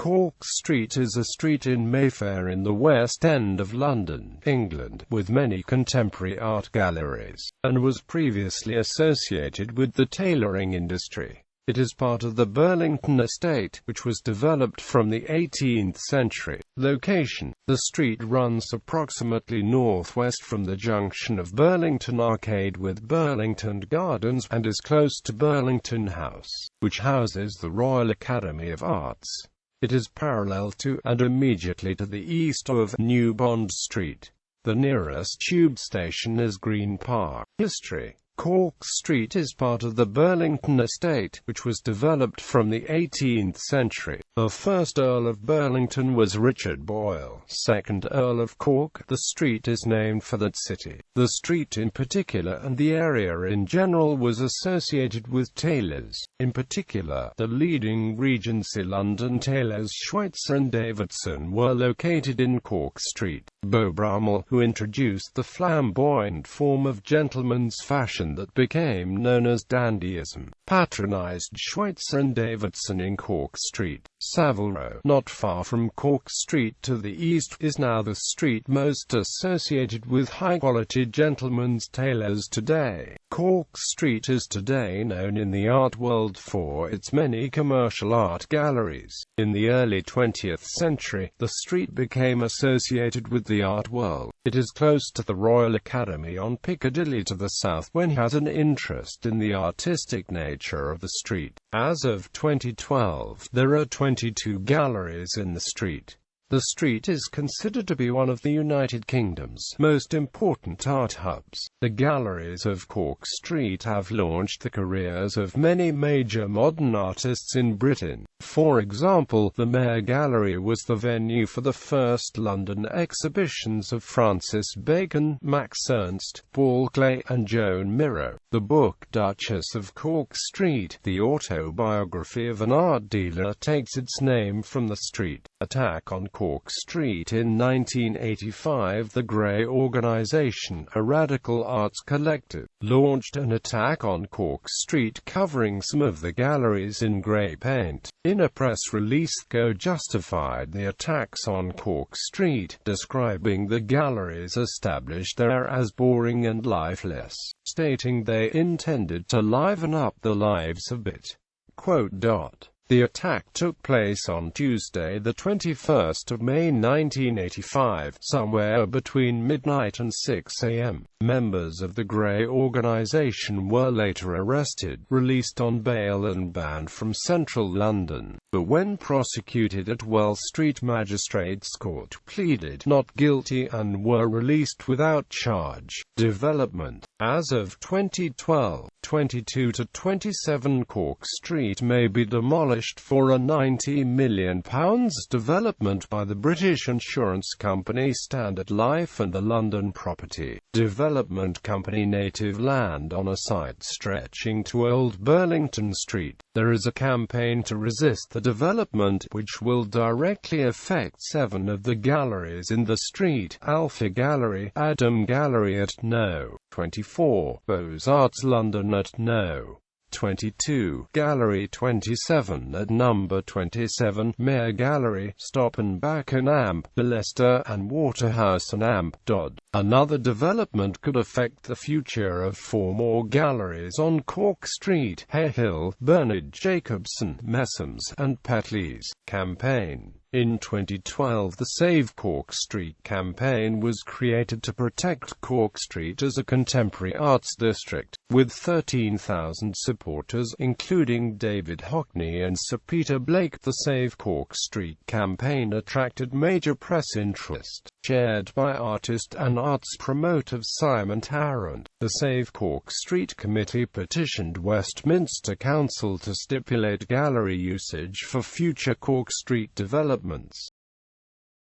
Cork Street is a street in Mayfair in the West End of London, England, with many contemporary art galleries, and was previously associated with the tailoring industry. It is part of the Burlington Estate, which was developed from the 18th century. Location: the street runs approximately northwest from the junction of Burlington Arcade with Burlington Gardens, and is close to Burlington House, which houses the Royal Academy of Arts. It is parallel to, and immediately to the east of, New Bond Street. The nearest tube station is Green Park. History: Cork Street is part of the Burlington Estate, which was developed from the 18th century. The first Earl of Burlington was Richard Boyle, 2nd Earl of Cork. The street is named for that city. The street in particular, and the area in general, was associated with tailors. In particular, the leading Regency London tailors Schweitzer and Davidson were located in Cork Street. Beau Brummel, who introduced the flamboyant form of gentleman's fashion that became known as dandyism, patronized Schweitzer and Davidson in Cork Street. Savile Row, not far from Cork Street to the east, is now the street most associated with high-quality gentlemen's tailors today. Cork Street is today known in the art world for its many commercial art galleries. In the early 20th century, the street became associated with the art world. It is close to the Royal Academy on Piccadilly to the south, when he has an interest in the artistic nature of the street. As of 2012, there are 22 galleries in the street. The street is considered to be one of the United Kingdom's most important art hubs. The galleries of Cork Street have launched the careers of many major modern artists in Britain. For example, the Mayfair Gallery was the venue for the first London exhibitions of Francis Bacon, Max Ernst, Paul Klee, and Joan Miro. The book Duchess of Cork Street, the autobiography of an art dealer, takes its name from the street. Attack on Cork Street. In 1985, the Grey Organisation, a radical arts collective, launched an attack on Cork Street covering some of the galleries in grey paint. In a press release, GO justified the attacks on Cork Street, describing the galleries established there as boring and lifeless, stating they intended to liven up the lives a bit. The attack took place on Tuesday, the 21st of May 1985, somewhere between midnight and 6 a.m. Members of the Grey Organisation were later arrested, released on bail and banned from central London, but when prosecuted at Wells Street Magistrates Court, pleaded not guilty and were released without charge. Development: as of 2012, 22 to 27 Cork Street may be demolished for a £90 million development by the British insurance company Standard Life and the London property development company Native Land on a site stretching to Old Burlington Street. There is a campaign to resist the development, which will directly affect 7 of the galleries in the street: Alpha Gallery, Adam Gallery at No. 24, Beaux-Arts London at No. 22, Gallery 27 at number 27, Mayfair Gallery, Stop and Back and Amp, Leicester, and Waterhouse and Amp. Another development could affect the future of 4 more galleries on Cork Street: Hayhill, Bernard Jacobson, Messams, and Petley's. Campaign: in 2012, the Save Cork Street campaign was created to protect Cork Street as a contemporary arts district, with 13,000 supporters, including David Hockney and Sir Peter Blake. The Save Cork Street campaign attracted major press interest, chaired by artist and arts promoter Simon Tarrant. The Save Cork Street Committee petitioned Westminster Council to stipulate gallery usage for future Cork Street developments.